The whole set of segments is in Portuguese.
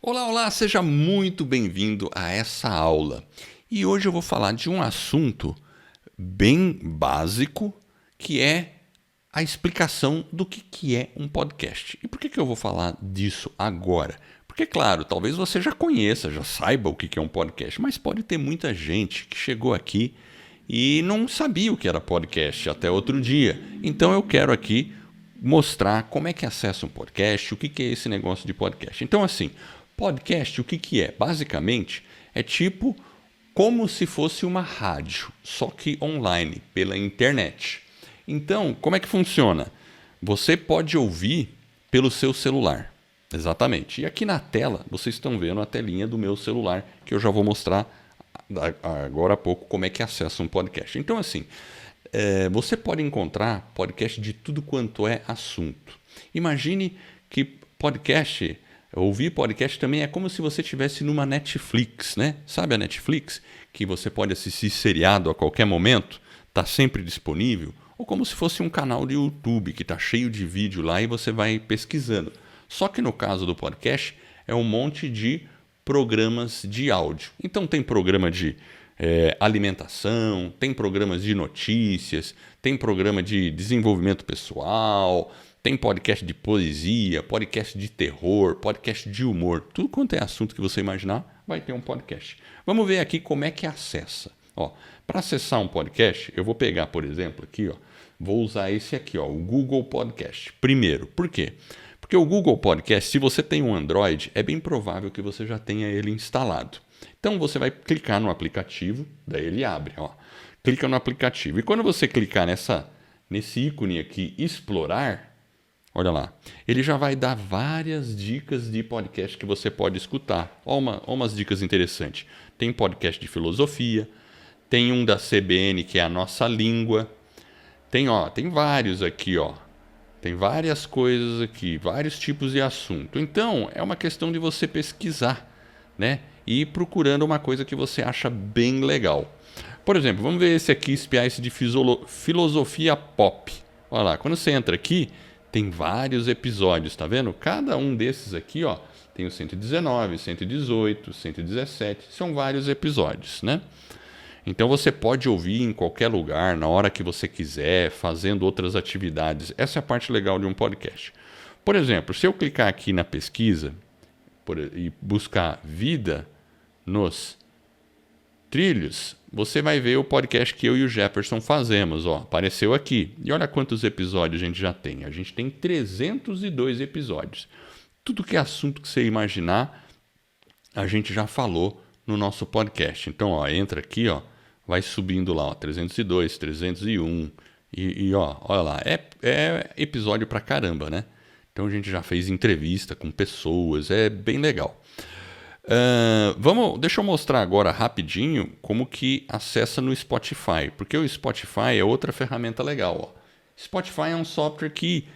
Olá, olá, seja muito bem-vindo a essa aula. E hoje eu vou falar de um assunto bem básico, que é a explicação do que é um podcast. E por que eu vou falar disso agora? Porque, claro, talvez você já conheça, já saiba o que é um podcast, mas pode ter muita gente que chegou aqui e não sabia o que era podcast até outro dia. Então eu quero aqui mostrar como é que acessa um podcast, o que é esse negócio de podcast. Então, assim, podcast, o que é? Basicamente, é tipo como se fosse uma rádio, só que online, pela internet. Então, como é que funciona? Você pode ouvir pelo seu celular. Exatamente. E aqui na tela, vocês estão vendo a telinha do meu celular, que eu já vou mostrar agora há pouco como é que acessa um podcast. Então, assim, você pode encontrar podcast de tudo quanto é assunto. Imagine que podcast, ouvir podcast também é como se você estivesse numa Netflix, né? Sabe a Netflix? Que você pode assistir seriado a qualquer momento, está sempre disponível. Ou como se fosse um canal de YouTube que está cheio de vídeo lá e você vai pesquisando. Só que no caso do podcast é um monte de programas de áudio. Então tem programa de alimentação, tem programas de notícias, tem programa de desenvolvimento pessoal, tem podcast de poesia, podcast de terror, podcast de humor. Tudo quanto é assunto que você imaginar, vai ter um podcast. Vamos ver aqui como é que acessa. Para acessar um podcast, eu vou pegar, por exemplo, aqui, vou usar esse aqui, o Google Podcast. Primeiro, por quê? Porque o Google Podcast, se você tem um Android, é bem provável que você já tenha ele instalado. Então você vai clicar no aplicativo, daí ele abre. Clica no aplicativo. E quando você clicar nesse ícone aqui, explorar, olha lá, ele já vai dar várias dicas de podcast que você pode escutar. Olha umas dicas interessantes. Tem podcast de filosofia, tem um da CBN que é a nossa língua. Tem vários aqui, Tem várias coisas aqui, vários tipos de assunto. Então, é uma questão de você pesquisar, né? E ir procurando uma coisa que você acha bem legal. Por exemplo, vamos ver esse aqui, espiar esse de filosofia pop. Olha lá, quando você entra aqui, tem vários episódios, tá vendo? Cada um desses aqui, tem o 119, 118, 117, são vários episódios, né? Então você pode ouvir em qualquer lugar, na hora que você quiser, fazendo outras atividades. Essa é a parte legal de um podcast. Por exemplo, se eu clicar aqui na pesquisa e buscar vida nos trilhos, você vai ver o podcast que eu e o Jefferson fazemos. Apareceu aqui. E olha quantos episódios a gente já tem. A gente tem 302 episódios. Tudo que é assunto que você imaginar, a gente já falou no nosso podcast. Então, entra aqui, vai subindo lá, 302, 301 e olha lá, é episódio pra caramba, né? Então a gente já fez entrevista com pessoas, é bem legal. Deixa eu mostrar agora rapidinho como que acessa no Spotify, porque o Spotify é outra ferramenta legal. Spotify é um software que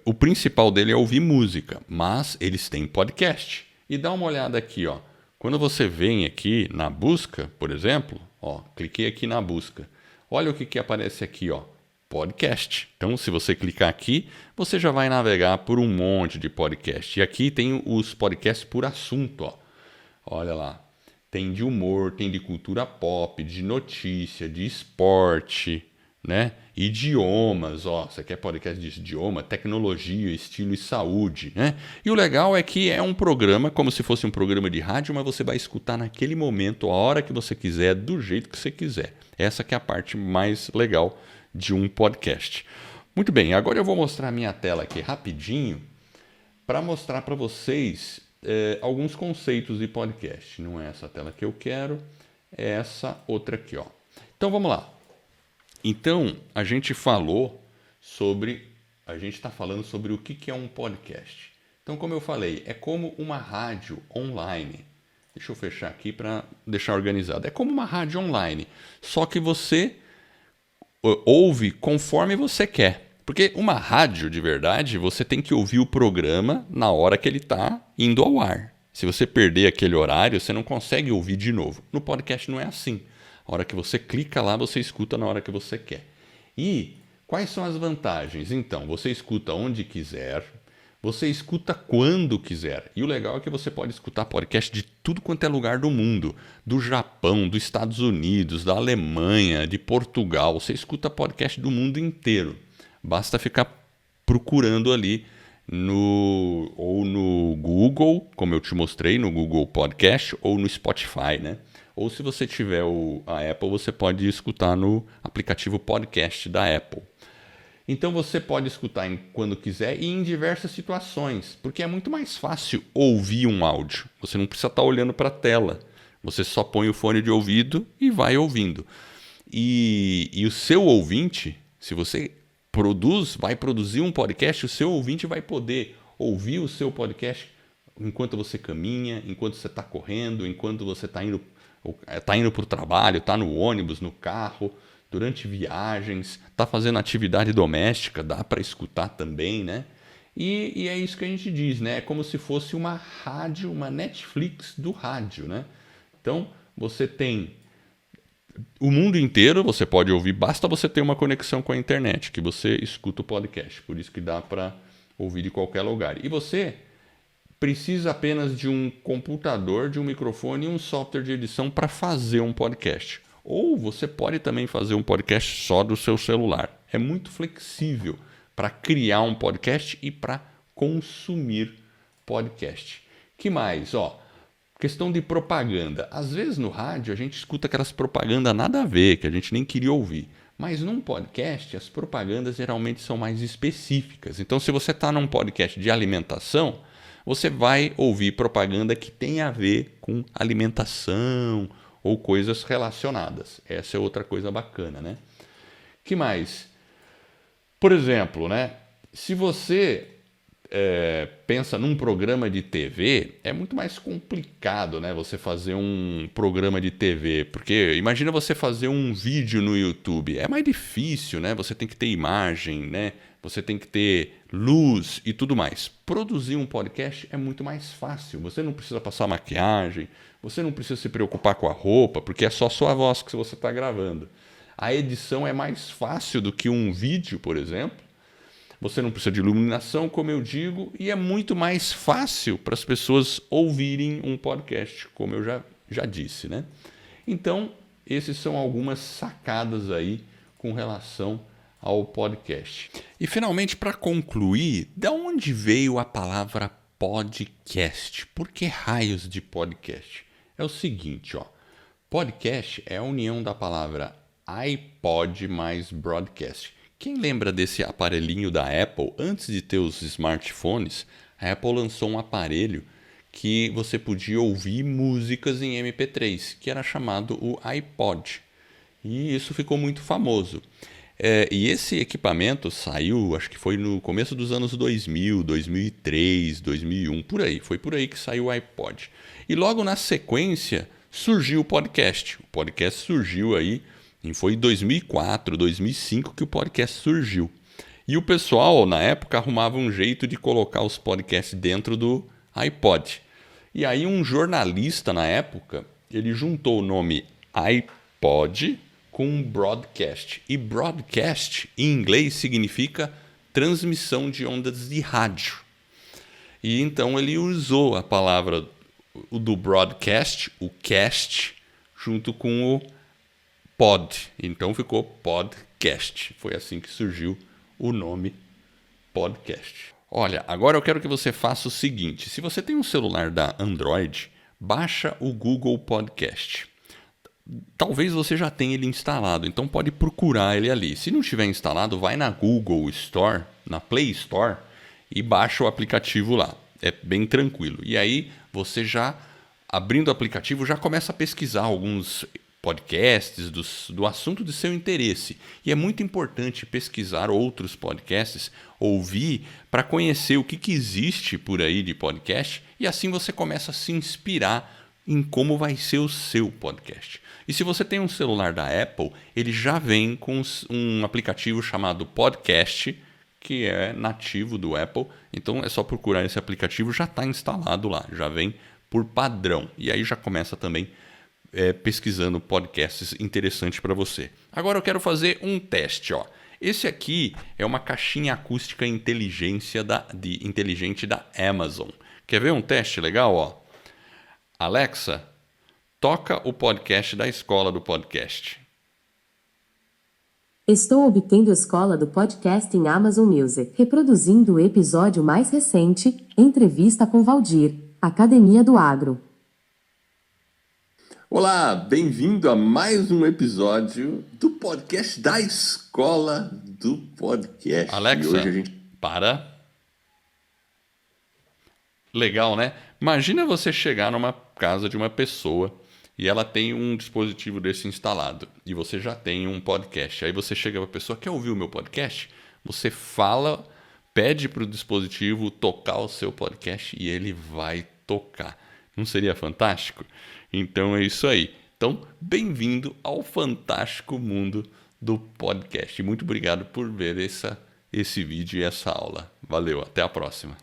o principal dele é ouvir música, mas eles têm podcast. E dá uma olhada aqui, quando você vem aqui na busca, por exemplo, cliquei aqui na busca. Olha o que aparece aqui, podcast. Então, se você clicar aqui, você já vai navegar por um monte de podcast. E aqui tem os podcasts por assunto, Olha lá. Tem de humor, tem de cultura pop, de notícia, de esporte, né? Idiomas, você quer podcast de idioma, tecnologia, estilo e saúde, né? E o legal é que é um programa, como se fosse um programa de rádio, mas você vai escutar naquele momento, a hora que você quiser, do jeito que você quiser. Essa que é a parte mais legal de um podcast. Muito bem, agora eu vou mostrar a minha tela aqui rapidinho para mostrar para vocês alguns conceitos de podcast. Não é essa tela que eu quero, é essa outra aqui, Então vamos lá. Então, a gente está falando sobre o que é um podcast. Então, como eu falei, é como uma rádio online. Deixa eu fechar aqui para deixar organizado. É como uma rádio online, só que você ouve conforme você quer. Porque uma rádio, de verdade, você tem que ouvir o programa na hora que ele está indo ao ar. Se você perder aquele horário, você não consegue ouvir de novo. No podcast não é assim. A hora que você clica lá, você escuta na hora que você quer. E quais são as vantagens? Então, você escuta onde quiser, Você escuta quando quiser. E o legal é que você pode escutar podcast de tudo quanto é lugar do mundo. Do Japão, dos Estados Unidos, da Alemanha, de Portugal. Você escuta podcast do mundo inteiro. Basta ficar procurando ali ou no Google, como eu te mostrei, no Google Podcast, ou no Spotify, né? Ou se você tiver a Apple, você pode escutar no aplicativo Podcast da Apple. Então você pode escutar quando quiser e em diversas situações, porque é muito mais fácil ouvir um áudio. Você não precisa estar olhando para a tela. Você só põe o fone de ouvido e vai ouvindo. E o seu ouvinte, se você vai produzir um podcast, o seu ouvinte vai poder ouvir o seu podcast enquanto você caminha, enquanto você está correndo, enquanto você está indo para o trabalho, está no ônibus, no carro, durante viagens, está fazendo atividade doméstica, dá para escutar também, né? E é isso que a gente diz, né? É como se fosse uma rádio, uma Netflix do rádio, né? Então, você tem o mundo inteiro, você pode ouvir, basta você ter uma conexão com a internet, que você escuta o podcast. Por isso que dá para ouvir de qualquer lugar. E você precisa apenas de um computador, de um microfone e um software de edição para fazer um podcast. Ou você pode também fazer um podcast só do seu celular. É muito flexível para criar um podcast e para consumir podcast. Que mais? Questão de propaganda. Às vezes no rádio a gente escuta aquelas propagandas nada a ver, que a gente nem queria ouvir. Mas num podcast as propagandas geralmente são mais específicas. Então se você está num podcast de alimentação, você vai ouvir propaganda que tem a ver com alimentação ou coisas relacionadas. Essa é outra coisa bacana, né? Que mais? Por exemplo, né? Se você pensa num programa de TV, é muito mais complicado, né? Você fazer um programa de TV, porque imagina você fazer um vídeo no YouTube, é mais difícil, né? Você tem que ter imagem, né? Você tem que ter luz e tudo mais. Produzir um podcast é muito mais fácil. Você não precisa passar maquiagem, você não precisa se preocupar com a roupa, porque é só sua voz que você está gravando. A edição é mais fácil do que um vídeo, por exemplo. Você não precisa de iluminação, como eu digo, e é muito mais fácil para as pessoas ouvirem um podcast, como eu já disse, né? Então, esses são algumas sacadas aí com relação ao podcast. E finalmente, para concluir, de onde veio a palavra podcast? Por que raios de podcast? É o seguinte, podcast é a união da palavra iPod mais broadcast. Quem lembra desse aparelhinho da Apple? Antes de ter os smartphones, a Apple lançou um aparelho que você podia ouvir músicas em MP3, que era chamado o iPod. E isso ficou muito famoso. E esse equipamento saiu, acho que foi no começo dos anos 2000, 2003, 2001, por aí. Foi por aí que saiu o iPod. E logo na sequência surgiu o podcast. O podcast surgiu aí, e foi em 2004, 2005 que o podcast surgiu. E o pessoal, na época, arrumava um jeito de colocar os podcasts dentro do iPod. E aí um jornalista, na época, ele juntou o nome iPod com broadcast. E broadcast, em inglês, significa transmissão de ondas de rádio. E então ele usou a palavra do broadcast, o cast, junto com o pod. Então ficou podcast. Foi assim que surgiu o nome podcast. Olha, agora eu quero que você faça o seguinte. Se você tem um celular da Android, baixa o Google Podcast. Talvez você já tenha ele instalado, então pode procurar ele ali. Se não estiver instalado, vai na Google Store, na Play Store e baixa o aplicativo lá. É bem tranquilo. E aí você já, abrindo o aplicativo, já começa a pesquisar alguns podcasts do assunto de seu interesse. E é muito importante pesquisar outros podcasts, ouvir, para conhecer o que existe por aí de podcast, e assim você começa a se inspirar em como vai ser o seu podcast. E se você tem um celular da Apple, ele já vem com um aplicativo chamado Podcast, que é nativo do Apple. Então é só procurar esse aplicativo, já está instalado lá, já vem por padrão. E aí já começa também pesquisando podcasts interessantes para você. Agora eu quero fazer um teste. Esse aqui é uma caixinha acústica inteligente da Amazon. Quer ver um teste legal? Ó? Alexa, toca o podcast da Escola do Podcast. Estou obtendo Escola do Podcast em Amazon Music, reproduzindo o episódio mais recente, Entrevista com Valdir, Academia do Agro. Olá, bem-vindo a mais um episódio do podcast da Escola do Podcast. Alexa, e hoje a gente... para. Legal, né? Imagina você chegar numa casa de uma pessoa e ela tem um dispositivo desse instalado e você já tem um podcast. Aí você chega para a pessoa, quer ouvir o meu podcast? Você fala, pede para o dispositivo tocar o seu podcast e ele vai tocar. Não seria fantástico? Então é isso aí. Então, bem-vindo ao fantástico mundo do podcast. Muito obrigado por ver esse vídeo e essa aula. Valeu, até a próxima.